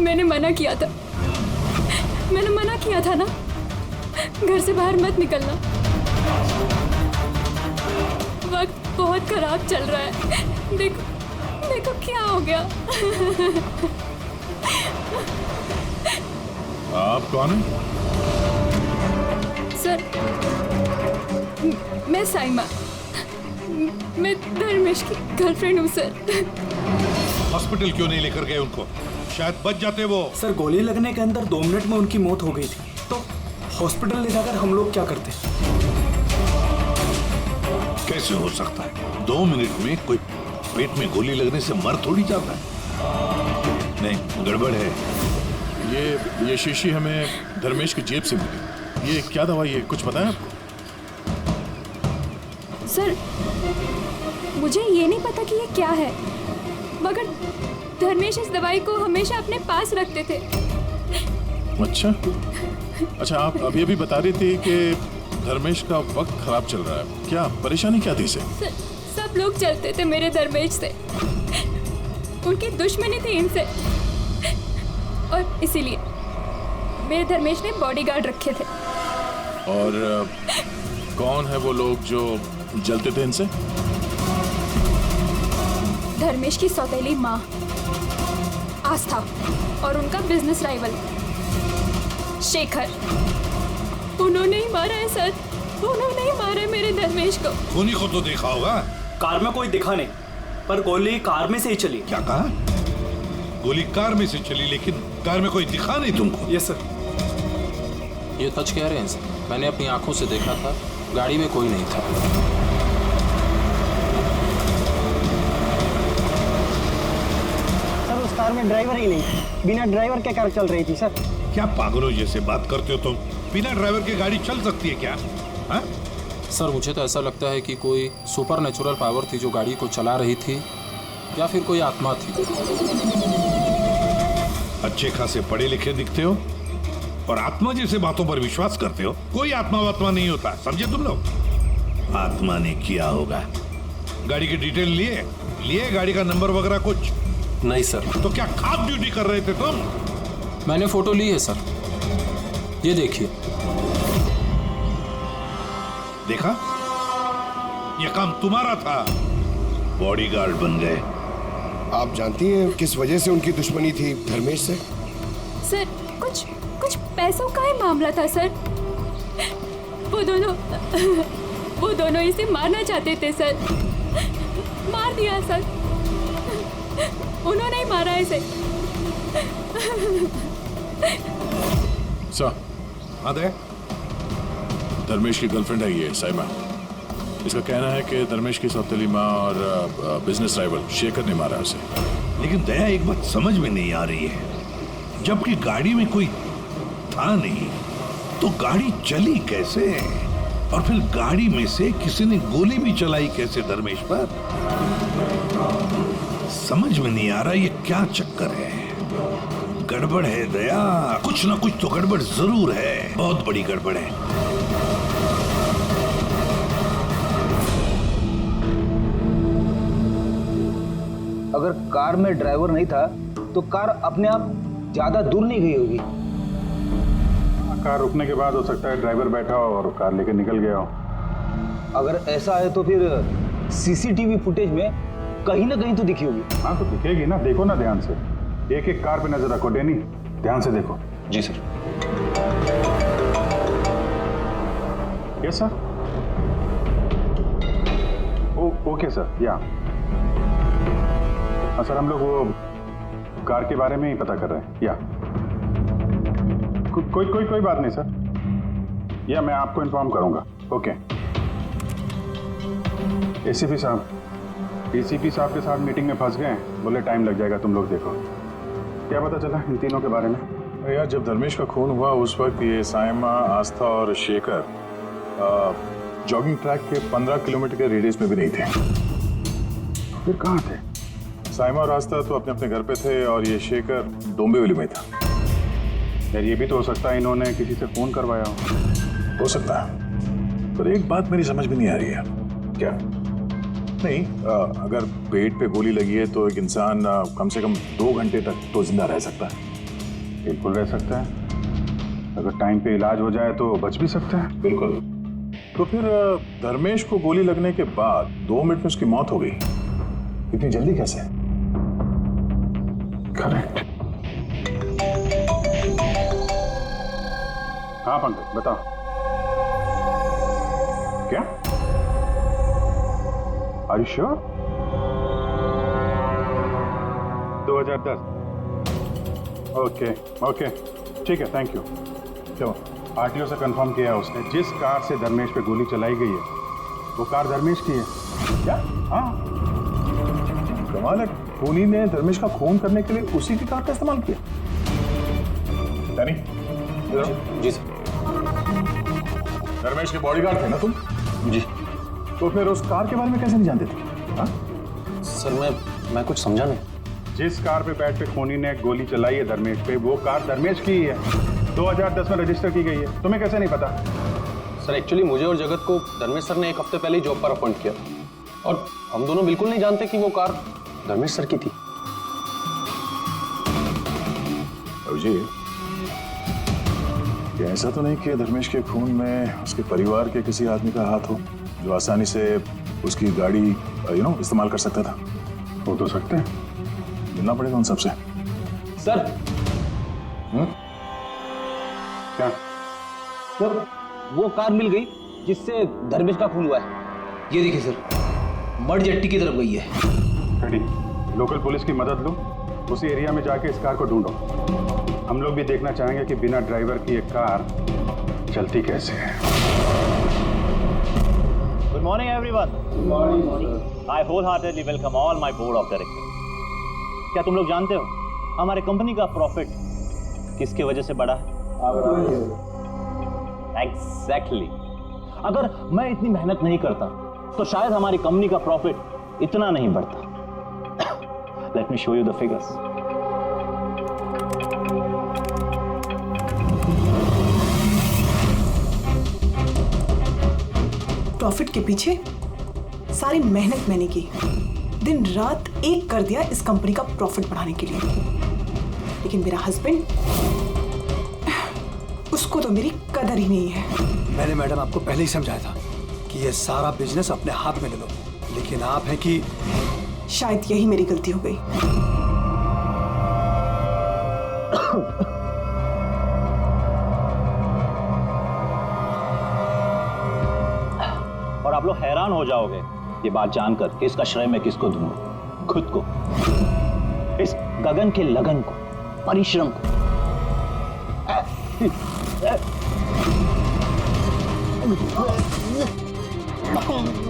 मैंने मना किया था, मैंने मना किया था ना, घर से बाहर मत निकलना। वक्त बहुत खराब चल रहा है, देखो देखो क्या हो गया। आप कौन हैं? सर, मैं साइमा, मैं धर्मेश की गर्लफ्रेंड हूँ सर। हॉस्पिटल क्यों नहीं लेकर गए उनको? शायद बच जाते वो। सर, गोली लगने के अंदर 2 मिनट में उनकी मौत हो गई थी, तो हॉस्पिटल ले जाकर हम लोग क्या करते? कैसे हो सकता है? 2 मिनट में कोई पेट में गोली लगने से मर थोड़ी जाता है। नहीं, गड़बड़ है। ये शीशी हमें धर्मेश की जेब से मिली। ये क्या दवाई है, कुछ पता है आपको? सर, मुझे ये नहीं पता कि ये क्या है, मगर धर्मेश इस दवाई को हमेशा अपने पास रखते थे। अच्छा, आप अभी अभी बता रही थी कि धर्मेश का वक्त खराब चल रहा है। क्या परेशानी क्या थी इसे? सब लोग चलते थे मेरे धर्मेश से, उनकी दुश्मनी थी इनसे, और इसीलिए मेरे धर्मेश ने बॉडीगार्ड रखे थे। और कौन है वो लोग जो जलते थे इनसे? धर्मेश की सौतेली माँ आस्था और उनका बिजनेस राइवल शेखर, उन्होंने ही मारा है सर, उन्होंने ही मारा है मेरे धर्मेश को। खूनी को तो देखा होगा। कार में कोई दिखा नहीं, पर गोली कार में से ही चली। क्या कहा? गोली कार में से चली, लेकिन कार में कोई दिखा नहीं तुमको? Yes sir. ये सच कह रहे हैं सर, मैंने अपनी आंखों से देखा था, गाड़ी में कोई नहीं था। सर, उस कार में ड्राइवर ही नहीं, बिना ड्राइवर के कार चल रही थी सर। क्या पागलों जैसे बात करते हो तुम? बिना ड्राइवर के गाड़ी चल सकती है क्या? हा? सर, मुझे तो ऐसा लगता है कि कोई सुपर नेचुरल पावर थी जो गाड़ी को चला रही थी, या फिर कोई आत्मा थी। अच्छे खासे पढ़े लिखे दिखते हो और आत्मा जैसे बातों पर विश्वास करते हो। कोई आत्मा वात्मा नहीं होता, समझे तुम लोग? आत्मा ने किया होगा। गाड़ी की डिटेल लिए गाड़ी का नंबर वगैरह कुछ? नहीं सर। तो क्या खास ड्यूटी कर रहे थे तुम? मैंने फोटो ली है सर, ये देखिए। देखा, ये काम तुम्हारा था, बॉडीगार्ड बन गए। आप जानती हैं किस वजह से उनकी दुश्मनी थी धर्मेश से? सर, कुछ पैसों का ही मामला था सर। वो दोनों इसे मारना चाहते थे सर, मार दिया सर, उन्होंने ही मारा इसे। सर, आदे धर्मेश की गर्लफ्रेंड है ये साइमा। इसका कहना है कि धर्मेश की सौतेली माँ और बिजनेस राइवल शेखर ने मारा उसे। लेकिन दया, एक बात समझ में नहीं आ रही है, जबकि गाड़ी में कोई था नहीं तो गाड़ी चली कैसे? और फिर गाड़ी में से किसी ने गोली भी चलाई कैसे धर्मेश पर? समझ में नहीं आ रहा ये क्या चक्कर है। गड़बड़ है दया, कुछ ना कुछ तो गड़बड़ जरूर है, बहुत बड़ी गड़बड़ है। अगर कार में ड्राइवर नहीं था तो कार अपने आप ज्यादा दूर नहीं गई होगी। कार रुकने के बाद हो सकता है ड्राइवर बैठा हो और कार लेकर निकल गया हो। अगर ऐसा है तो फिर सीसीटीवी फुटेज में कहीं ना कहीं तो दिखी होगी। हाँ, तो दिखेगी ना, देखो ना ध्यान से। एक एक कार पे नजर रखो डैनी, ध्यान से देखो। जी sir. Yes sir. Okay sir, या हाँ सर, हम लोग वो कार के बारे में ही पता कर रहे हैं। या कोई बात नहीं सर, या मैं आपको इन्फॉर्म करूंगा। ओके। एसीपी साहब के साथ मीटिंग में फंस गए, बोले टाइम लग जाएगा, तुम लोग देखो। क्या पता चला इन तीनों के बारे में? यार, जब धर्मेश का खून हुआ उस वक्त ये साइमा, आस्था और शेखर जॉगिंग ट्रैक के 15 किलोमीटर के रेडियस में भी नहीं थे। फिर कहाँ थे? साइमा और आस्था तो अपने अपने घर पे थे और ये शेखर डोंबिवली में था। यार, ये भी तो हो सकता है इन्होंने किसी से फोन करवाया हो सकता है, पर एक बात मेरी समझ में नहीं आ रही है। क्या? नहीं, अगर पेट पे गोली लगी है तो एक इंसान कम से कम 2 घंटे तक तो जिंदा रह सकता है। बिल्कुल रह सकता है, अगर टाइम पे इलाज हो जाए तो बच भी सकता है। बिल्कुल। तो फिर धर्मेश को गोली लगने के बाद 2 मिनट में उसकी मौत हो गई, इतनी जल्दी कैसे? करेक्ट। हाँ पंकज बताओ। क्या? Are you sure? 2010। ओके ठीक है, थैंक यू। चलो, आरटीओ से कंफर्म किया है उसने, जिस कार से धर्मेश पे गोली चलाई गई है वो कार धर्मेश की है। क्या? हाँ, कमाल है, खूनी ने धर्मेश का खून करने के लिए उसी की कार का इस्तेमाल किया। यानी जी सर। धर्मेश के बॉडीगार्ड थे ना तुम? जी। तो फिर उस कार के बारे में कैसे नहीं जानते थे? हाँ? सर मैं कुछ समझा नहीं। जिस कार पे बैठ के खूनी ने गोली चलाई है धर्मेश पे, वो कार धर्मेश की ही है, 2010 में रजिस्टर की गई है। तुम्हें कैसे नहीं पता? सर एक्चुअली मुझे और जगत को धर्मेश सर ने 1 हफ्ते पहले ही जॉब पर अपॉइंट किया और हम दोनों बिल्कुल नहीं जानते कि वो कार धर्मेश सर की थी। जी, ऐसा तो नहीं कि धर्मेश के खून में उसके परिवार के किसी आदमी का हाथ हो जो आसानी से उसकी गाड़ी इस्तेमाल कर सकता था? हो तो सकते हैं, मिलना पड़ेगा उन सबसे। सर क्या? सर वो कार मिल गई जिससे धर्मेश का खून हुआ है। ये देखिए सर, मड जेट्टी की तरफ गई है। रेडी, लोकल पुलिस की मदद लो, उसी एरिया में जाके इस कार को ढूंढो। हम लोग भी देखना चाहेंगे कि बिना ड्राइवर की एक कार चलती कैसे है। Good morning, everyone. Good morning. I wholeheartedly welcome all my board of directors. क्या तुम लोग जानते हो हमारे कंपनी का प्रॉफिट किसके वजह से बढ़ा है? Exactly. अगर मैं इतनी मेहनत नहीं करता तो शायद हमारी कंपनी का प्रॉफिट इतना नहीं बढ़ता। Let me show you the figures. Profit के पीछे सारी मेहनत मैंने की, दिन रात एक कर दिया इस कंपनी का प्रॉफिट बढ़ाने के लिए। लेकिन मेरा हस्बैंड, उसको तो मेरी कदर ही नहीं है। मैंने मैडम आपको पहले ही समझाया था कि ये सारा बिजनेस अपने हाथ में ले लो, लेकिन आप हैं कि शायद यही मेरी गलती हो गई। और आप लोग हैरान हो जाओगे ये बात जानकर कि इसका श्रेय मैं किसको दूंगा। खुद को, इस गगन के लगन को, परिश्रम को।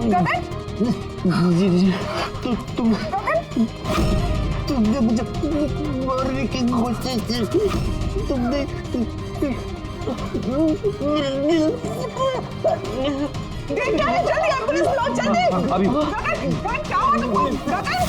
गगन? जी तुमने मुझे मारने की कोशिश की। तुमने जल्दी एम्बुलेंस बुलाओ, जल्दी। अभी गगन क्या हुआ तुमको? गगन?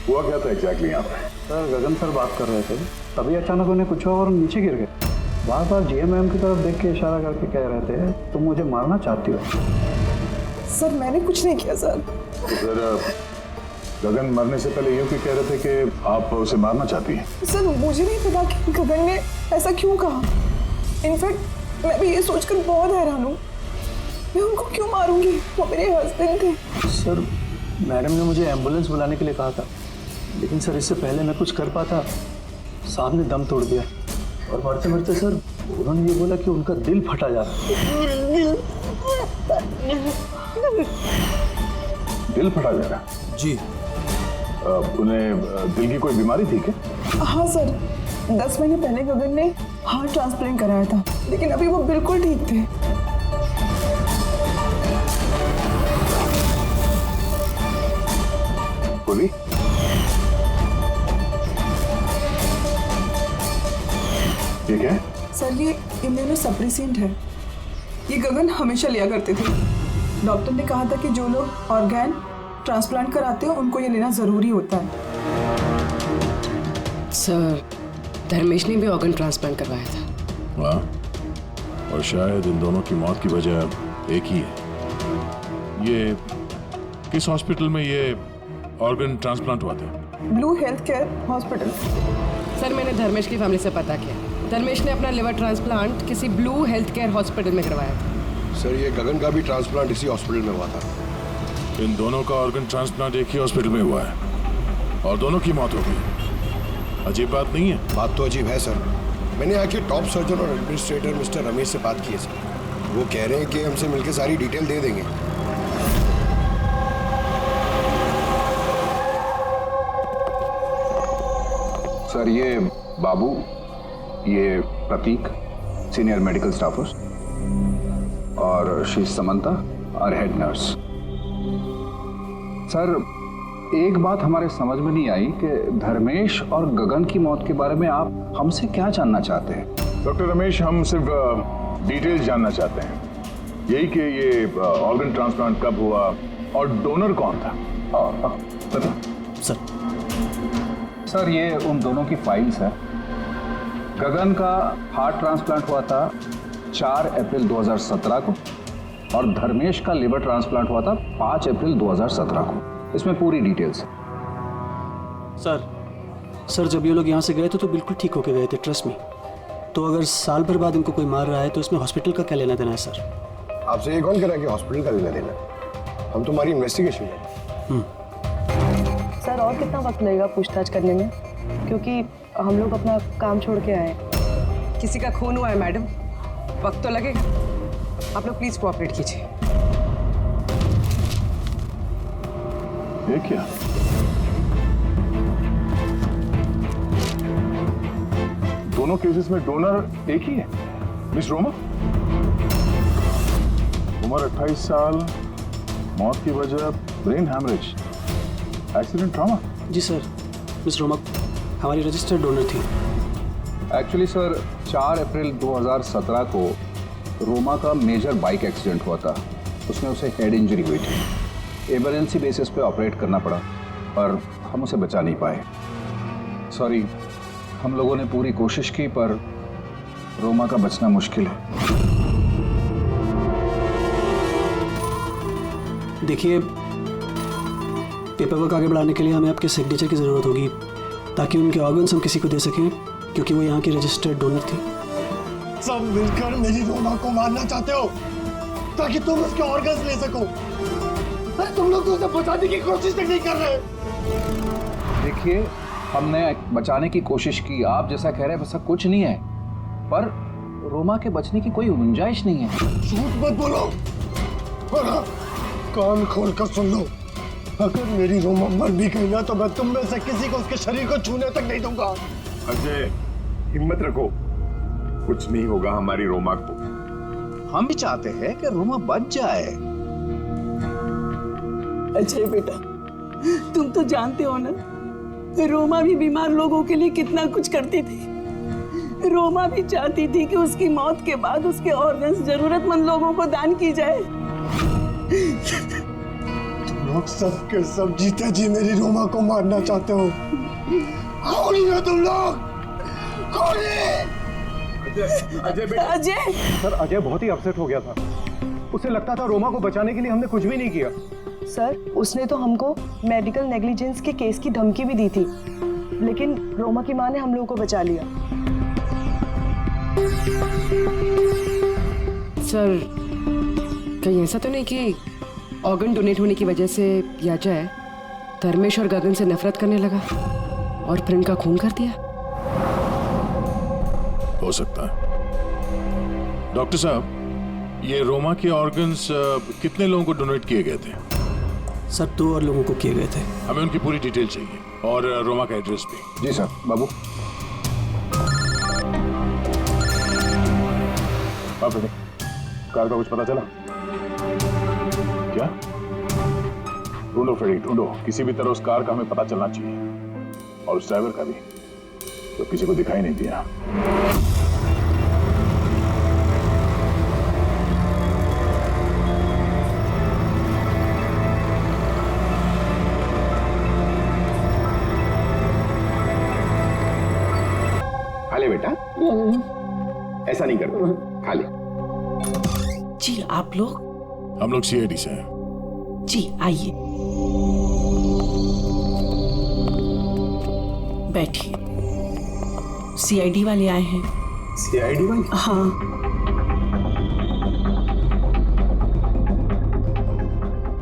हुआ क्या था एग्जैक्टली यहाँ पे? सर गगन सर बात कर रहे थे, तभी अचानक उन्हें कुछ हुआ और नीचे गिर गए। बार बार जीएम मैम की तरफ देख के इशारा करके कह रहे थे तुम मुझे मारना चाहती हो। सर मैंने कुछ नहीं किया सर। तो फिर गगन मरने से पहले यूं क्यों कह रहे थे कि आप उसे मारना चाहती हैं? सर मुझे नहीं पता कि गगन ने ऐसा क्यों कहा। इनफैक्ट मैं भी ये सोचकर बहुत हैरान हूँ, मैं उनको क्यों मारूंगी, वो मेरे हस्बैंड थे। सर मैडम ने मुझे एम्बुलेंस बुलाने के लिए कहा था, लेकिन सर इससे पहले मैं कुछ कर पाता साहब ने दम तोड़ दिया और मरते मरते सर उन्होंने ये बोला कि उनका दिल फटा जा रहा है। दिल फटा जा रहा? जी। उन्हें दिल की कोई बीमारी थी क्या? हाँ सर, 10 महीने पहले गगन ने हार्ट ट्रांसप्लांट कराया था, लेकिन अभी वो बिल्कुल ठीक थे। पूर्वी, ये क्या है? सर ये इम्यूनो सप्रेसेंट है। ये गगन हमेशा लिया करते थे। डॉक्टर ने कहा था कि जो लोग ऑर्गन ट्रांसप्लांट कराते हो उनको ये लेना जरूरी होता है। सर धर्मेश ने भी ऑर्गन ट्रांसप्लांट करवाया था। वाह, और शायद इन दोनों की मौत की वजह एक ही है। ये किस हॉस्पिटल में ये ऑर्गन ट्रांसप्लांट हुआ था? Blue health care hospital. Sir मैंने धर्मेश की फैमिली से पता किया, धर्मेश ने अपना लिवर ट्रांसप्लांट किसी ब्लू हेल्थ केयर हॉस्पिटल में करवाया था। सर ये गगन का भी ट्रांसप्लांट इसी हॉस्पिटल में हुआ था। इन दोनों का ऑर्गन ट्रांसप्लांट एक ही हॉस्पिटल में हुआ है और दोनों की मौत हो गई। अजीब बात नहीं है? बात तो अजीब है सर। मैंने आके टॉप सर्जन और एडमिनिस्ट्रेटर मिस्टर रमेश से बात की है सर। वो कह रहे हैं कि हमसे मिलकर सारी डिटेल दे देंगे। सर ये बाबू, ये प्रतीक, सीनियर मेडिकल स्टाफर्स, और शी समंता और हेड नर्स। सर एक बात हमारे समझ में नहीं आई कि धर्मेश और गगन की मौत के बारे में आप हमसे क्या जानना चाहते हैं? डॉक्टर रमेश, हम सिर्फ डिटेल्स जानना चाहते हैं, यही कि ये ऑर्गन ट्रांसप्लांट कब हुआ और डोनर कौन था। सर ये उन दोनों की फाइल्स है। गगन का हार्ट ट्रांसप्लांट हुआ था 4 अप्रैल 2017 को और धर्मेश का लिवर ट्रांसप्लांट हुआ था 5 अप्रैल 2017 को। इसमें पूरी डिटेल्स है। सर जब ये लोग यहाँ से गए थे तो बिल्कुल ठीक होके गए थे, ट्रस्ट में। तो अगर साल भर बाद इनको कोई मार रहा है तो इसमें हॉस्पिटल का क्या लेना देना है सर? आपसे ये कौन कह रहा है कि हॉस्पिटल का लेना देना? हम तुम्हारी इन्वेस्टिगेशन है। सर और कितना वक्त लगेगा पूछताछ करने में, क्योंकि हम लोग अपना काम छोड़ के आए। किसी का खून हुआ है मैडम, वक्त तो लगेगा। आप लोग प्लीज कोऑपरेट कीजिए। ये क्या? दोनों केसेस में डोनर एक ही है, मिस रोमा। उम्र 28 साल, मौत की वजह ब्रेन हैमरेज, एक्सीडेंट ट्रॉमा। जी सर, मिस रोमा हमारी रजिस्टर्ड डोनर थी। एक्चुअली सर 4 अप्रैल 2017 को रोमा का मेजर बाइक एक्सीडेंट हुआ था। उसमें उसे हेड इंजरी हुई थी। इमरजेंसी बेसिस पे ऑपरेट करना पड़ा पर हम उसे बचा नहीं पाए। सॉरी, हम लोगों ने पूरी कोशिश की पर रोमा का बचना मुश्किल है। देखिए, पेपर वर्क आगे बढ़ाने के लिए हमें आपके सिग्नेचर की ज़रूरत होगी ताकि उनके ऑर्गन्स हम किसी को दे सकें, क्योंकि वो यहाँ की रजिस्टर्ड डोनर थी। सब मिलकर मेरी रोमा को मारना चाहते हो ताकि तुम उसके ऑर्गन्स ले सको। अरे तुम लोग तो उसे बचाने की कोशिश तक नहीं कर रहे। देखिए, हमने बचाने की कोशिश की, आप जैसा कह रहे हैं वैसा कुछ नहीं है, पर रोमा के बचने की कोई गुंजाइश नहीं है। झूठ मत बोलो और हाँ, कान खोल कर सुन लो। अगर मेरी रोमा मर भी गई ना तो मैं तुम में से किसी को उसके शरीर को छूने तक नहीं दूंगा। अजय, हिम्मत रखो, कुछ नहीं होगा हमारी रोमा को। हम भी चाहते हैं कि रोमा बच जाए। अजय बेटा, तुम तो जानते हो ना, रोमा भी बीमार लोगों के लिए कितना कुछ करती थी। रोमा भी चाहती थी कि उसकी मौत के बाद उसके ऑर्गन्स जरूरतमंद लोगों को दान की जाए। तुम लोग सब के सब जीते जी मेरी रोमा को मारना चाहते हो। कौन हो तुम लोग? कौन है? अजय बेटा। अजय सर, अजय बहुत ही अपसेट हो गया था। उसे लगता था रोमा को बचाने के लिए हमने कुछ भी नहीं किया। सर उसने तो हमको मेडिकल नेग्लिजेंस के केस की धमकी भी दी थी, लेकिन रोमा की माँ ने हम लोगों को बचा लिया। सर कहीं ऐसा तो नहीं कि ऑर्गन डोनेट होने की वजह से अजय धर्मेश और गगन से नफरत करने लगा और फिर इनका खून कर दिया? हो सकता है। डॉक्टर साहब, ये रोमा के ऑर्गन्स कितने लोगों को डोनेट किए गए थे? सर 2 और लोगों को किए गए थे। हमें उनकी पूरी डिटेल चाहिए और रोमा का एड्रेस भी। जी सर। बाबू कार का कुछ पता चला क्या? ढूंढो फ्रेडी, ढूंढो। किसी भी तरह उस कार का हमें पता चलना चाहिए, और उस ड्राइवर का भी, तो किसी को दिखाई नहीं दिया। खा ले बेटा, ऐसा नहीं करते, खा ले। जी आप लोग? हम लोग सीआईडी से हैं। जी आइए, बैठिए। सीआईडी वाले आए हैं। सीआईडी वाले? हाँ।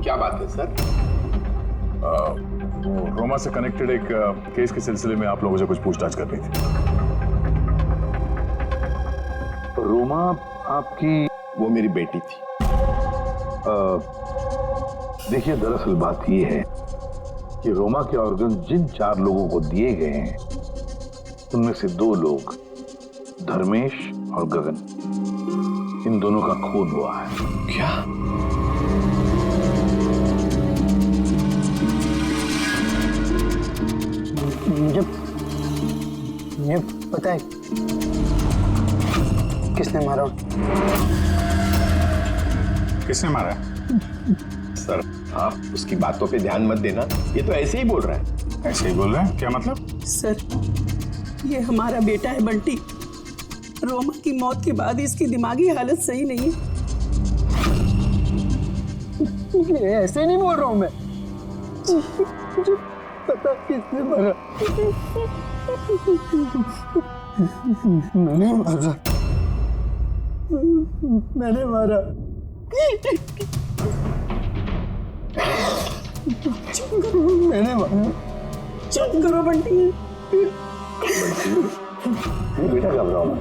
क्या बात है सर? वो रोमा से कनेक्टेड एक केस के सिलसिले में आप लोगों से कुछ पूछताछ करनी थी। रोमा आपकी? वो मेरी बेटी थी। देखिए, दरअसल बात यह है कि रोमा के ऑर्गन जिन 4 लोगों को दिए गए हैं, उनमें से 2 लोग, धर्मेश और गगन, इन दोनों का खून हुआ है। क्या? मुझे पता है किसने मारा। किसने मारा? सर, आप उसकी बातों पे ध्यान मत देना, ये तो ऐसे ही बोल रहा है। ऐसे ही बोल रहा है? क्या मतलब? सर, ये हमारा बेटा है बंटी। रोमा की मौत के बाद इसकी दिमागी हालत सही नहीं है। ऐसे नहीं बोल रहा हूँ मैं। मुझे पता किसने मारा। मैंने मारा। मैंने मारा। मैंने मारा। चुप करो बंटी। बेटा घबराओ मत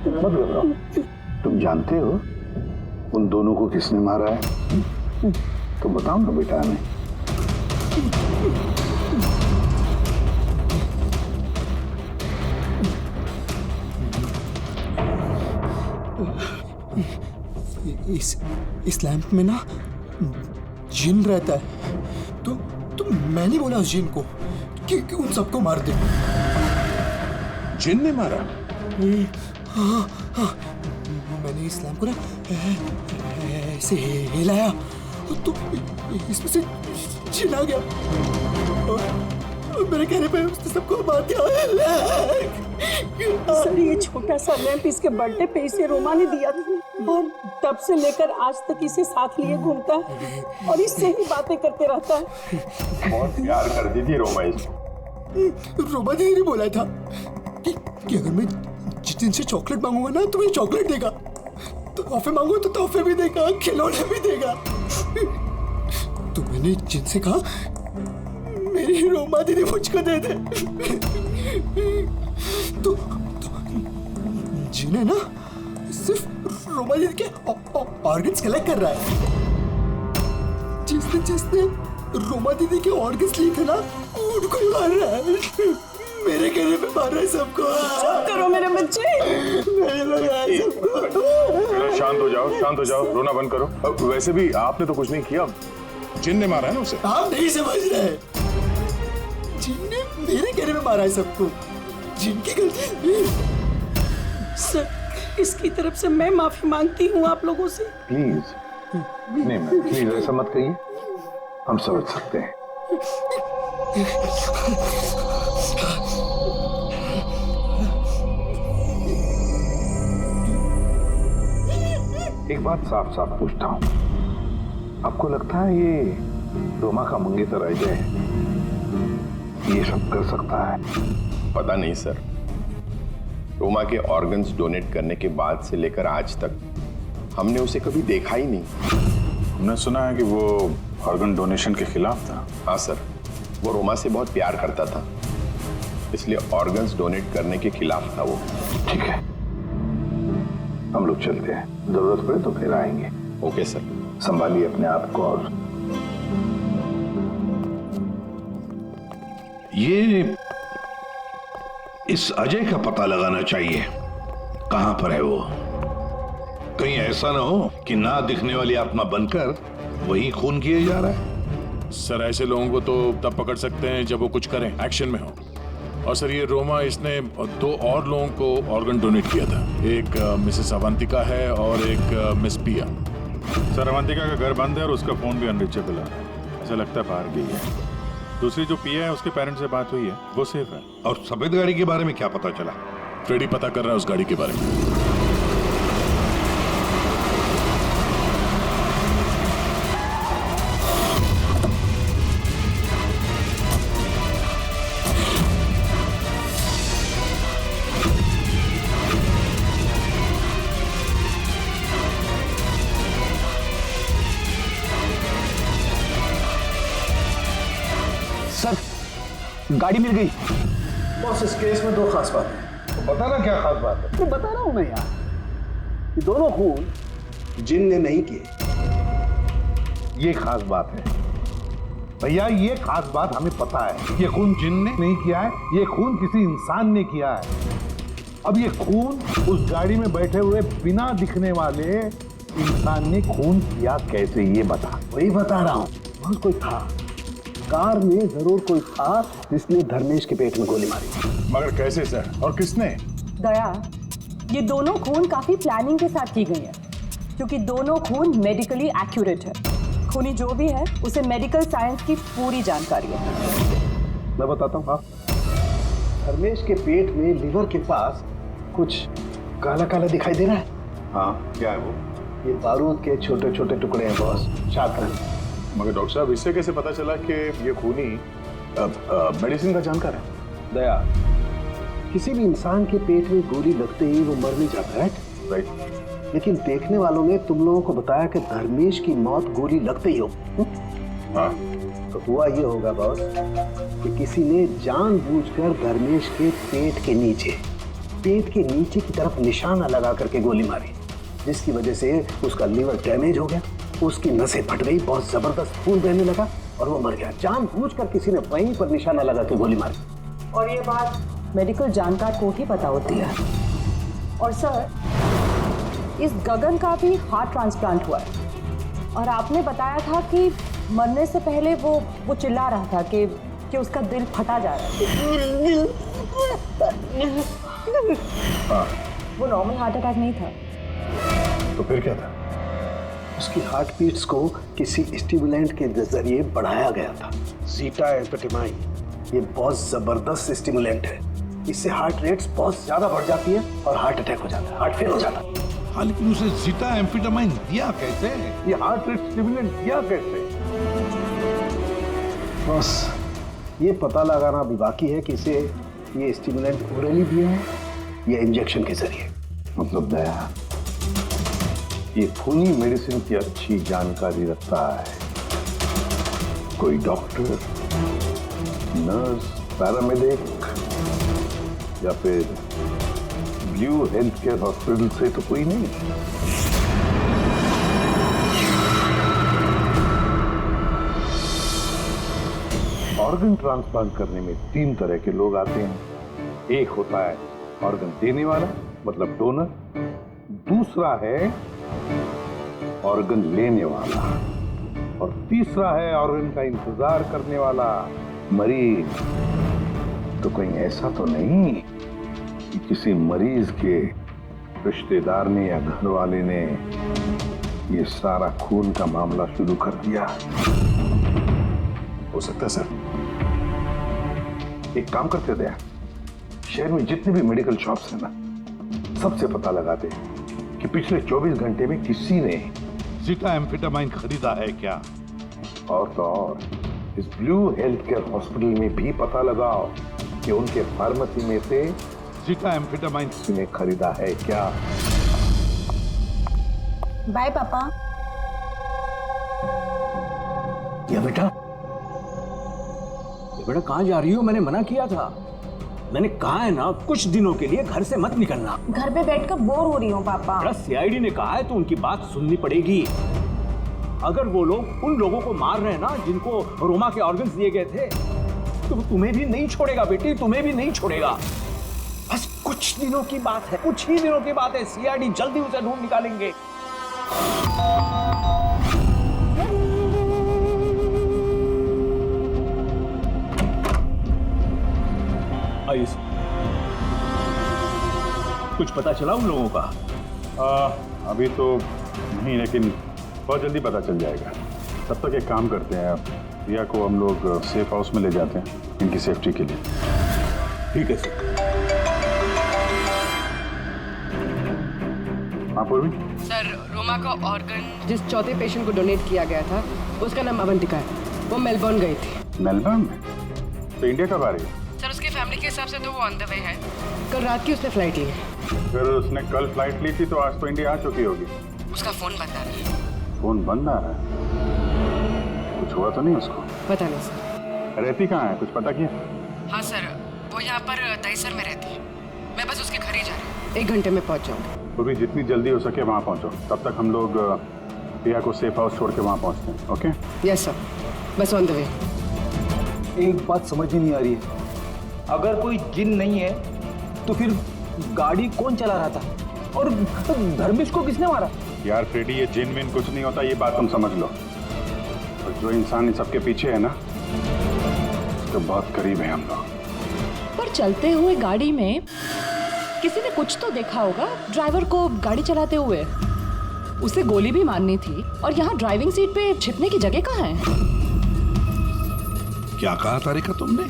घबराओ। तुम जानते हो उन दोनों को किसने मारा है? तो बताओ ना बेटा हमें। इस लैंप में ना जिन रहता है, तो मैंने बोला उस जिन को कि उन सबको मार दे। जिन ने मारा? हाँ, हाँ। मैंने इस लैंप को ना ऐसे हिलाया तो इसमें से जिन आ गया और मेरे कहने पे उसने सबको मार दिया। सर, ये छोटा सा लैंप इसके बर्थडे पे इसे रोमा ने दिया था और तब से लेकर आज तक इसे साथ लिए घूमता है और इससे ही बातें करते रहता है। बहुत प्यार करती थी रोमा इसको। रोमा ने ही बोला था कि अगर मैं जिन से चॉकलेट मांगूंगा ना तो मुझे चॉकलेट देगा, तो तोहफे मांगू तो तोहफे भी देगा, खिलौने भी देगा। तो मैंने जिनसे कहा मेरी रोमा दीदी मुझको दे दे। तो जिन है ना सिर्फ रोमा दीदी के ऑर्गन्स कलेक्ट कर रहा है। जिसने रोमा दीदी के ऑर्गन्स लिए थे ना उनको ही मार रहा है। मेरे कहने पे मार रहा है सबको। चुप करो मेरे बच्चे। मेरे लोग आए सबको। शांत हो जाओ, शांत हो जाओ, रोना बंद करो। वैसे भी आपने तो कुछ नहीं किया, जिन ने मारा है ना उसे। आप नहीं समझ रहे, जिन ने मेरे कहने पे मारा है सबको। जिनकी गलती। सर, इसकी तरफ से मैं माफी मांगती हूँ आप लोगों से। प्लीज नहीं मैम, प्लीज ऐसा मत कहिए, हम समझ सकते हैं। एक बात साफ साफ पूछता हूँ, आपको लगता है ये रोमा का मंगेतर अजय ये सब कर सकता है? पता नहीं सर, रोमा के ऑर्गन्स डोनेट करने के बाद से लेकर आज तक हमने उसे कभी देखा ही नहीं। हमने सुना है कि वो ऑर्गन डोनेशन के खिलाफ था। हाँ सर, वो रोमा से बहुत प्यार करता था, इसलिए ऑर्गन्स डोनेट करने के खिलाफ था वो। ठीक है, हम लोग चलते हैं, जरूरत पड़े तो फिर आएंगे। Okay sir. संभालिए अपने आप को। और ये इस अजय का पता लगाना चाहिए, कहां पर है वो। कहीं ऐसा ना हो कि ना दिखने वाली आत्मा बनकर वही खून किए जा रहा है। सर ऐसे लोगों को तो तब पकड़ सकते हैं जब वो कुछ करें, एक्शन में हो। और सर ये रोमा, इसने 2 और लोगों को ऑर्गन डोनेट किया था। एक मिसेस अवंतिका है और एक मिस पिया। सर अवंतिका का घर बंद है और उसका फोन भी अनरीचेबल है, ऐसा लगता है बाहर गई है। दूसरी जो पिया है उसके पेरेंट्स से बात हुई है, वो सेफ है। और सफेद गाड़ी के बारे में क्या पता चला? फ्रेडी पता कर रहा है उस गाड़ी के बारे में। सर गाड़ी मिल गई। बॉस इस केस में 2 खास बात है। तो बताना क्या खास बात है? तो बता रहा हूं मैं यार, ये दोनों खून जिन ने नहीं किए, ये खास बात है भैया, ये खास बात हमें पता है। ये खून जिन ने नहीं किया है, ये खून किसी इंसान ने किया है। अब ये खून उस गाड़ी में बैठे हुए बिना दिखने वाले इंसान ने खून किया कैसे, ये बता। वही बता रहा हूं। वहां कोई था, कार में जरूर कोई था जिसने धर्मेश के पेट में गोली मारी। मगर कैसे सर, और किसने? दया, ये दोनों खून काफी प्लानिंग के साथ की गई है, क्योंकि दोनों खून मेडिकली एक्यूरेट है। खूनी जो भी है उसे मेडिकल साइंस की पूरी जानकारी है। मैं बताता हूँ। हाँ, धर्मेश के पेट में लिवर के पास कुछ काला काला दिखाई दे रहा है। हाँ, क्या है वो? ये बारूद के छोटे छोटे टुकड़े हैं बॉस, शातरंज। मगर डॉक्टर साहब, इससे कैसे पता चला कि ये खूनी मेडिसिन का जानकार है? दया, किसी भी इंसान के पेट में गोली लगते ही वो मर नहीं जाता है, राइट? लेकिन देखने वालों ने तुम लोगों को बताया कि धर्मेश की मौत गोली लगते ही हो। हाँ। तो हुआ ये होगा बॉस कि किसी ने जानबूझकर धर्मेश के पेट के नीचे की तरफ निशाना लगा करके गोली मारी, जिसकी वजह से उसका लीवर डैमेज हो गया, उसकी नसें फट गई, बहुत जबरदस्त खून बहने लगा और वो मर गया। जानबूझकर किसी ने वहीं पर निशाना लगा के गोली मारी। और ये बात मेडिकल जानकार को ही पता होती है। और सर, इस गगन का भी हार्ट ट्रांसप्लांट हुआ है, और आपने बताया था कि मरने से पहले वो चिल्ला रहा था कि उसका दिल फटा जा रहा है। वो नॉर्मल हार्ट अटैक नहीं था। तो फिर क्या था? उसकी हार्ट बीट्स को किसी स्टिमुलेंट के जरिए बढ़ाया गया था। जीटा एम्फेटामाइन ये बहुत जबरदस्त स्टिमुलेंट है। इससे हार्ट रेट्स बहुत ज्यादा बढ़ जाती है और हार्ट अटैक हो जाता है, हार्ट फेल हो जाता है। हाँ, लेकिन उसे जीटा एम्फेटामाइन दिया कैसे? ये हार्ट रेट स्टिमुलेंट दिया कैसे? बस ये पता लगाना अभी बाकी है कि इसे ये स्टिमुलेंट ओरली दिया है या इंजेक्शन के जरिए। मतलब दया, ये खूनी मेडिसिन की अच्छी जानकारी रखता है कोई डॉक्टर, नर्स, पैरामेडिक या फिर ब्लू हेल्थ केयर हॉस्पिटल से तो कोई नहीं। ऑर्गन ट्रांसप्लांट करने में 3 तरह के लोग आते हैं। एक होता है ऑर्गन देने वाला, मतलब डोनर। दूसरा है ऑर्गन लेने वाला, और तीसरा है ऑर्गन का इंतजार करने वाला, मरीज। तो कहीं ऐसा तो नहीं कि किसी मरीज के रिश्तेदार ने या घर वाले ने ये सारा खून का मामला शुरू कर दिया? हो सकता है सर। एक काम करते दया, शहर में जितने भी मेडिकल शॉप्स हैं ना, सबसे पता लगाते कि पिछले 24 घंटे में किसी ने जीटा एम्फेटामाइन खरीदा है क्या। और तो और इस ब्लू हेल्थ केयर हॉस्पिटल में भी पता लगाओ कि उनके फार्मेसी में से जीटा एम्फेटामाइन किसी ने खरीदा है क्या। बाय पापा। या बेटा कहाँ जा रही हो? मैंने मना किया था। मैंने कहा है ना, कुछ दिनों के लिए घर से मत निकलना। घर पे बैठकर बोर हो रही हूँ पापा। सीआईडी ने कहा है तो उनकी बात सुननी पड़ेगी। अगर वो लोग उन लोगों को मार रहे हैं ना जिनको रोमा के ऑर्गन्स दिए गए थे, तो तुम्हें भी नहीं छोड़ेगा बेटी, तुम्हें भी नहीं छोड़ेगा। बस कुछ दिनों की बात है, कुछ ही दिनों की बात है। सीआईडी जल्दी उसे ढूंढ निकालेंगे। 1 आइए सर। कुछ पता चला उन लोगों का? अभी तो नहीं, लेकिन बहुत जल्दी पता चल जाएगा। तब तक एक काम करते हैं, रिया को हम लोग सेफ हाउस में ले जाते हैं इनकी सेफ्टी के लिए। ठीक है सर। हाँ पूर्वी? सर, रोमा का ऑर्गन जिस चौथे पेशेंट को डोनेट किया गया था उसका नाम अवंतिका है। वो मेलबर्न गई थी। मेलबर्न में? तो इंडिया कब आ रही है? सर, उसकी फैमिली के हिसाब से तो वो ऑन द वे है। कल रात की उसने फ्लाइट ली है। फिर उसने कल फ्लाइट ली थी तो आज तो इंडिया आ चुकी होगी। उसका फोन बंद आ रहा है। फोन बंद आ रहा है? कुछ हुआ तो नहीं उसको? पता नहीं सर। रहती कहाँ है, कुछ पता किया? हाँ सर, वो यहाँ पर दहीसर में रहती है। मैं बस उसके घर ही जा रही हूँ। 1 घंटे में पहुँच जाऊँगी। तो भी जितनी जल्दी हो सके वहाँ पहुँचो। तब तक हम लोग रिया को सेफ हाउस छोड़ के वहाँ पहुँचते हैं। ओके? यस सर, बस ऑन द वे। एक बात समझ ही नहीं आ रही है, अगर कोई जिन नहीं है तो फिर गाड़ी कौन चला रहा था, और धर्मेश को किसने मारा? यार फ्रेडी, ये जिन विन कुछ नहीं होता, ये बात तुम समझ लो। और जो इंसान इन सबके पीछे है ना, उसके बहुत करीब है हम लोग। पर चलते हुए गाड़ी में किसी ने कुछ तो देखा होगा ड्राइवर को गाड़ी चलाते हुए। उसे गोली भी मारनी थी, और यहाँ ड्राइविंग सीट पे छिपने की जगह कहाँ है? क्या कहा तारिका तुमने?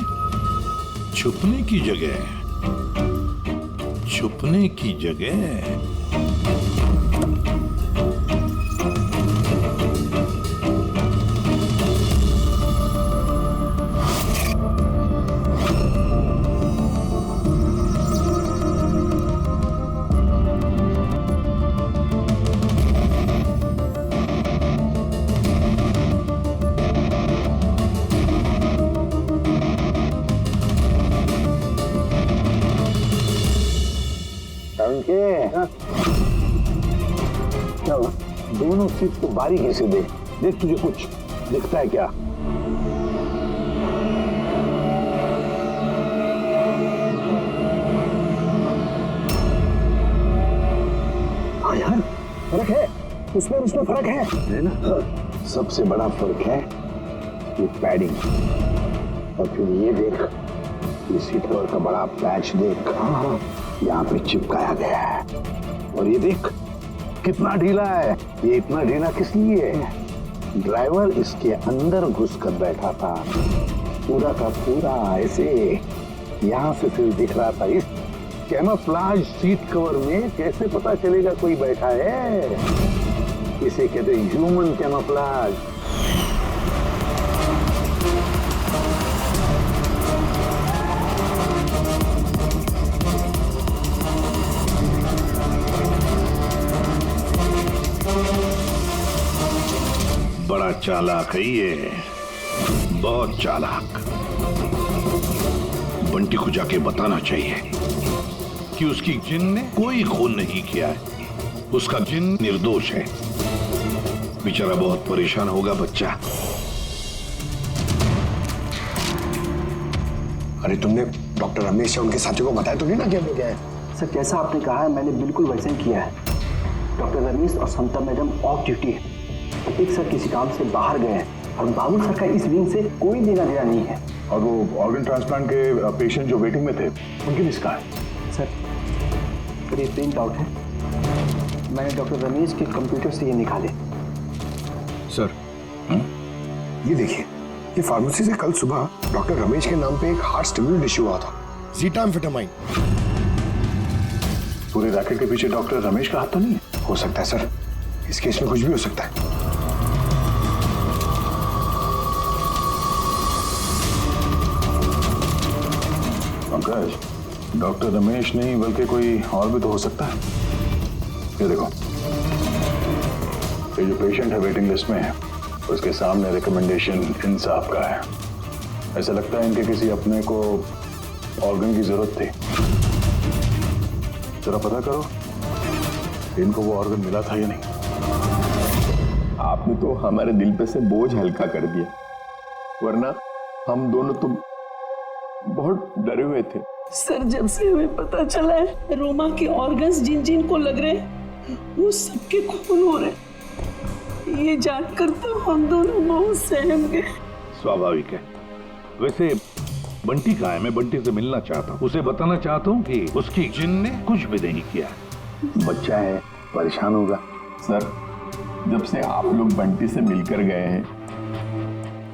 छुपने की जगह? छुपने की जगह? क्या हुआ? दोनों सीट को बारीकी से देख। देख, तुझे कुछ दिखता है क्या? हाँ यार, फर्क है उसमें और उसमें फर्क है ना? सबसे बड़ा फर्क है ये पैडिंग। और फिर ये देख, ये सीट कवर का बड़ा पैच देख। हाँ, यहाँ पे चिपकाया गया है। और ये देख कितना ढीला है। ये इतना ढीला किस लिए? ड्राइवर इसके अंदर घुस कर बैठा था, पूरा का पूरा ऐसे। यहाँ से फिर दिख रहा था। इस कैमोफ्लेज सीट कवर में कैसे पता चलेगा कोई बैठा है? इसे कहते हैं ह्यूमन कैमोफ्लेज। बड़ा चालाक है ये, बहुत चालाक। बंटी को जाके बताना चाहिए कि उसकी जिन ने कोई खून नहीं किया है, उसका जिन निर्दोष है। बेचारा बहुत परेशान होगा बच्चा। अरे तुमने डॉक्टर रमेश या उनके साथियों को बताया तो नहीं ना कि अभी क्या है? सर, जैसा आपने कहा है मैंने बिल्कुल वैसे ही किया है। डॉक्टर रमेश और समता मैडम ऑफ ड्यूटी है। एक सर किसी काम से बाहर गए हैं और बाबू सर का इस विंग से कोई लेना देना नहीं है। और वो ऑर्गन ट्रांसप्लांट के पेशेंट जो वेटिंग में थे, उनकी लिस्ट कहाँ है? सर, ये प्रिंट आउट है, मैंने डॉक्टर रमेश के कंप्यूटर से ये निकाले। सर, ये देखिए, ये फार्मेसी से कल सुबह डॉक्टर रमेश के नाम पे एक हार्ट स्टिमुलेंट इश्यू हुआ था, ज़ीटाम्फेटामाइन। पूरे रैकेट के पीछे डॉक्टर रमेश का हाथ तो नहीं है? हो सकता है सर, इस केस में कुछ भी हो सकता है। पंकज, डॉक्टर रमेश नहीं बल्कि कोई और भी तो हो सकता है। ये देखो, ये जो पेशेंट है वेटिंग लिस्ट में है, उसके सामने रिकमेंडेशन इंसाफ का है। ऐसा लगता है इनके किसी अपने को ऑर्गन की जरूरत थी। जरा पता करो इनको वो ऑर्गन मिला था या नहीं। आपने तो हमारे दिल पे से बोझ हल्का कर दिया, वरना हम दोनों तो बहुत डरे हुए थे। सर, जब से हमें पता चला है रोमा के ऑर्गन्स जिन जिन को लग रहे हैं वो सबके खून हो रहे, ये जानकर तो हम दोनों बहुत सहम गए। स्वाभाविक है। वैसे बंटी कहाँ है? मैं बंटी से मिलना चाहता हूँ। उसे बताना चाहता हूँ कि उसकी जिन ने कुछ भी नहीं किया। बच्चा है, परेशान होगा। सर, जब से आप लोग बंटी से मिलकर गए हैं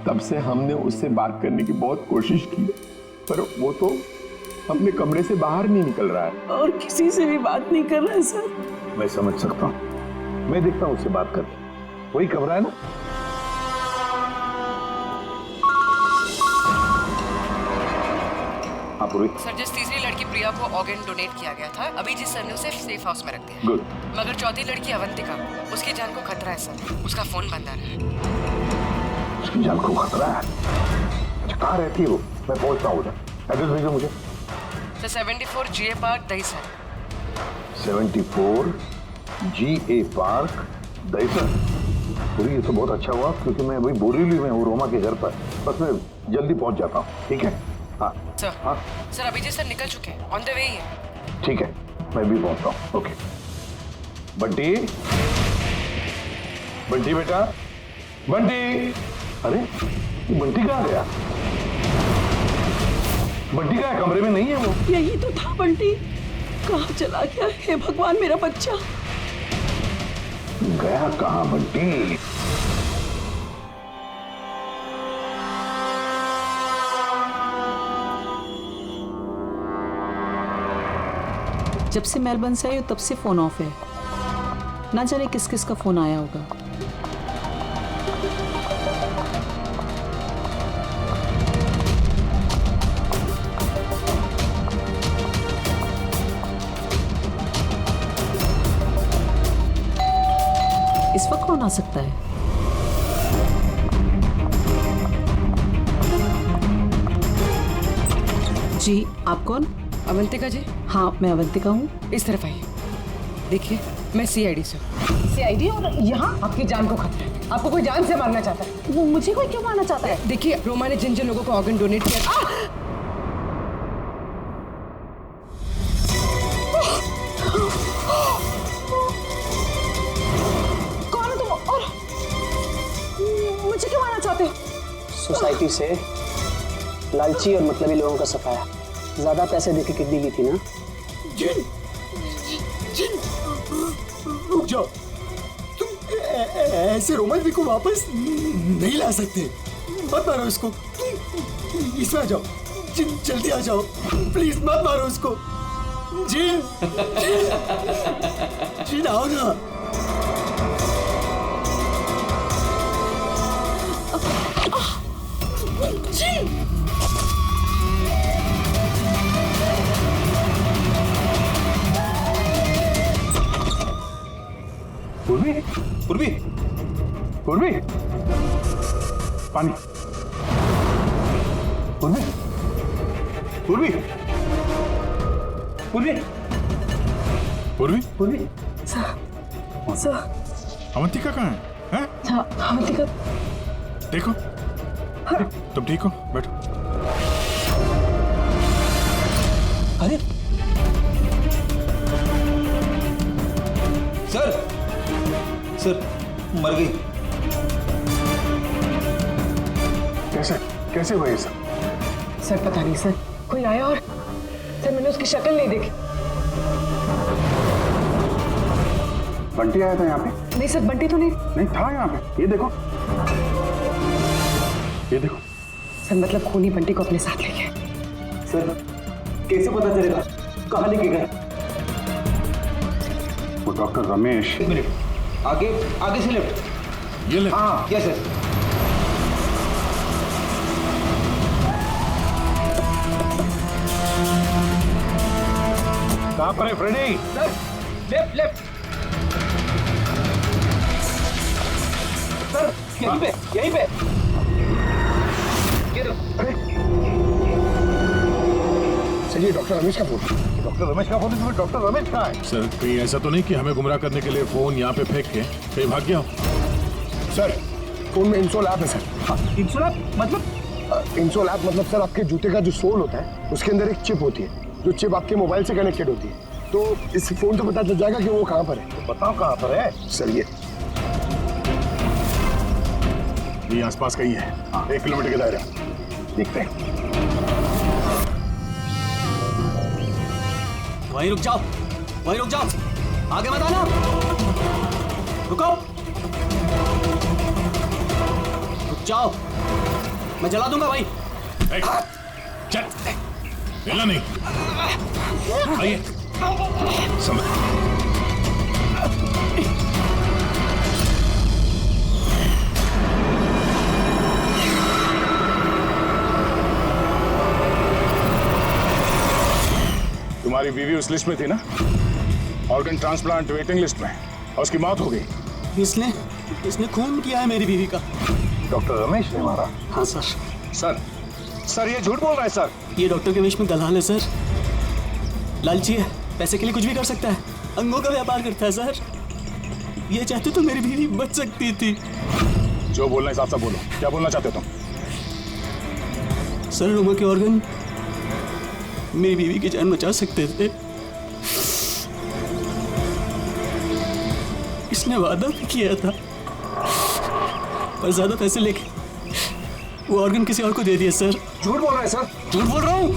तब से हमने उससे बात करने की बहुत कोशिश की, पर वो तो अपने कमरे से बाहर नहीं निकल रहा है और किसी से भी बात नहीं कर रहा है सर। मैं समझ सकता हूँ, मैं देखता हूँ उससे बात करके। वही कमरा है ना? हाँ पूर्वी। सर, जिस तीसरी लड़की प्रिया को ऑर्गन डोनेट किया गया था, अभी जिस सर ने उसे सेफ हाउस में रख दिया। गुड। मगर चौथी लड़की अवंतिका, उसकी जान को खतरा है सर। उसका फोन बंद आ रहा है। उसकी जान को खतरा है? अच्छा, कहाँ रहती है वो? मैं पहुंचता हूँ उधर। एड्रेस भेजो मुझे। Sir 74 GA park Dahisar. 74 GA park Dahisar. पूरी ये तो बहुत अच्छा हुआ क्योंकि मैं अभी बोरीवली में हूँ रोमा के घर पर। बस मैं जल्दी पहुंच जाता हूँ, ठीक है? हाँ सर। हाँ सर, अभिजीत सर निकल चुके हैं, ऑन द वे ही है। ठीक है, मैं भी पहुंचता हूँ। ओके। बंटी, बंटी बेटा, बंटी। अरे ये बंटी कहाँ गया? बंटी कहाँ है? कमरे में नहीं है वो? यही तो था बंटी, कहाँ चला गया? हे भगवान, मेरा बच्चा गया कहाँ बंटी? जब से मेलबर्न से आई हो तब से फोन ऑफ है। ना जाने किस किस का फोन आया होगा। इस वक्त कौन आ सकता है? जी, आप कौन? अवंतिका जी। हाँ, मैं अवंतिका हूँ। इस तरफ आइए। देखिए, मैं CID से हूँ। CID? और यहाँ आपकी जान को खतरा है। आपको कोई जान से मारना चाहता है। वो मुझे कोई क्यों मारना चाहता है? देखिए, रोमा ने जिन जिन लोगों को ऑर्गन डोनेट किया। कौन है तुम और मुझे क्यों मारना चाहते हो? सोसाइटी से लालची और मतलबी लोगों का सफाया। ज्यादा पैसे देके किडनी ली थी ना? जिन, जिन, रुक जाओ। तुम ऐसे रोमा को वापस नहीं ला सकते। मत मारो इसको। इसमें आ जाओ। जिन, जल्दी आ जाओ। प्लीज मत मारो उसको। जिन, जिन, जिन आओ ना। जिन। पूर्वी, पूर्वी, पूर्वी, पानी। पूर्वी, पूर्वी, पूर्वी, पूर्वी, पूर्वी। सर, अवंतिका कहाँ है? हैं? अवंतिका। देखो, तुम ठीक हो? बैठो। अरे सर, सर मर गई। कैसे कैसे हुआ ये सब? सर पता नहीं सर, कोई आया और सर मैंने उसकी शक्ल नहीं देखी। बंटी आया था यहाँ पे? नहीं सर, बंटी तो नहीं। नहीं था यहाँ पे। ये देखो, ये देखो। सर मतलब खूनी बंटी को अपने साथ ले गए। सर कैसे पता चलेगा? कहाँ लेके गए? वो डॉक्टर रमेश। एक मिनट, आगे आगे से लेफ्ट। ये ले। हाँ यस सर। कहाँ पर है Freddy? Sir left left. Sir यहीं पे, यहीं पे। सर ये डॉक्टर रमेश का फोन। डॉक्टर रमेश का फोन है? तुम्हें डॉक्टर रमेश कहाँ है? सर कहीं ऐसा तो नहीं कि हमें गुमराह करने के लिए फोन यहाँ पे फेंक के कहीं भाग गया हो? सर फोन में इंसोल ऐप है सर। इंसोल ऐप मतलब? इंसोल ऐप मतलब सर आपके जूते का जो सोल होता है उसके अंदर एक चिप होती है, जो चिप आपके मोबाइल से कनेक्टेड होती है। तो इस फोन से पता चल जाएगा कि वो कहाँ पर है। तो बताओ कहाँ पर है? सर ये आसपास का ही है। 1 किलोमीटर के दायरे। देखते हैं। वहीं रुक जाओ, वहीं रुक जाओ, आगे मत आना। रुको, रुक जाओ, मैं जला दूंगा भाई। चल, हिलना नहीं। आइए, तुम्हारी बीवी उस लिस्ट में थी ना, ऑर्गन ट्रांसप्लांट वेटिंग लिस्ट में, और उसकी मौत हो गई। इसने खून किया है मेरी बीवी का। डॉक्टर रमेश ने मारा? हाँ सर। सर ये झूठ बोल रहा है सर। ये डॉक्टर के वेश में दलाल है सर, लालची है, पैसे के लिए कुछ भी कर सकता है, अंगों का व्यापार करता है सर। ये चाहते तो मेरी बीवी बच सकती थी। जो बोलना हिसाब से बोलो, क्या बोलना चाहते तुम? सर रोमा के ऑर्गन मेरी बीवी की जान बचा सकते थे। इसने वादा भी किया था, पर ज्यादा पैसे लेके वो ऑर्गन किसी और को दे दिया सर। झूठ बोल रहा है सर। झूठ बोल रहा हूँ,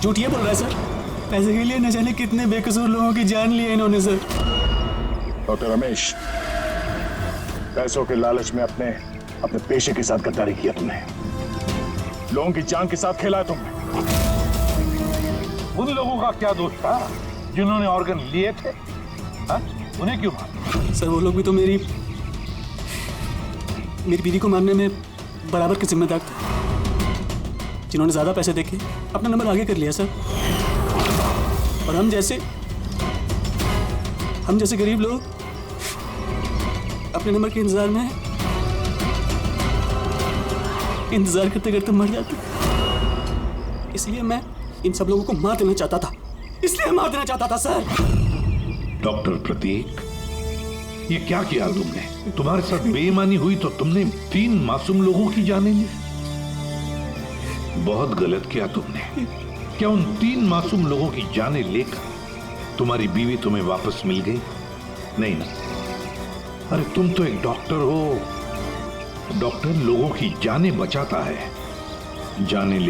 झूठ ये बोल रहा है सर। पैसे के लिए न जाने कितने बेकसूर लोगों की जान ली है इन्होंने सर। डॉक्टर रमेश, पैसों के लालच में अपने पेशे के साथ गद्दारी किया तुमने, लोगों की जान के साथ खेला है तुमने। उन लोगों का क्या दोष था जिन्होंने ऑर्गन लिए थे? हा? उन्हें क्यों मारा? सर वो लोग भी तो मेरी बीवी को मारने में बराबर के जिम्मेदार थे, जिन्होंने ज्यादा पैसे देके अपना नंबर आगे कर लिया सर। और हम जैसे गरीब लोग अपने नंबर के इंतजार करते करते मर जाते। इसलिए मैं इन सब लोगों को मार देना चाहता था, इसलिए मार देना चाहता था सर। डॉक्टर प्रतीक, ये क्या किया तुमने? तुम्हारे साथ बेईमानी हुई तो तुमने 3 मासूम लोगों की जानें ली। बहुत गलत किया तुमने। क्या उन 3 मासूम लोगों की जानें लेकर तुम्हारी बीवी तुम्हें वापस मिल गई? नहीं ना। अरे तुम तो एक डॉक्टर हो, डॉक्टर लोगों की जानें बचाता है, जानें ले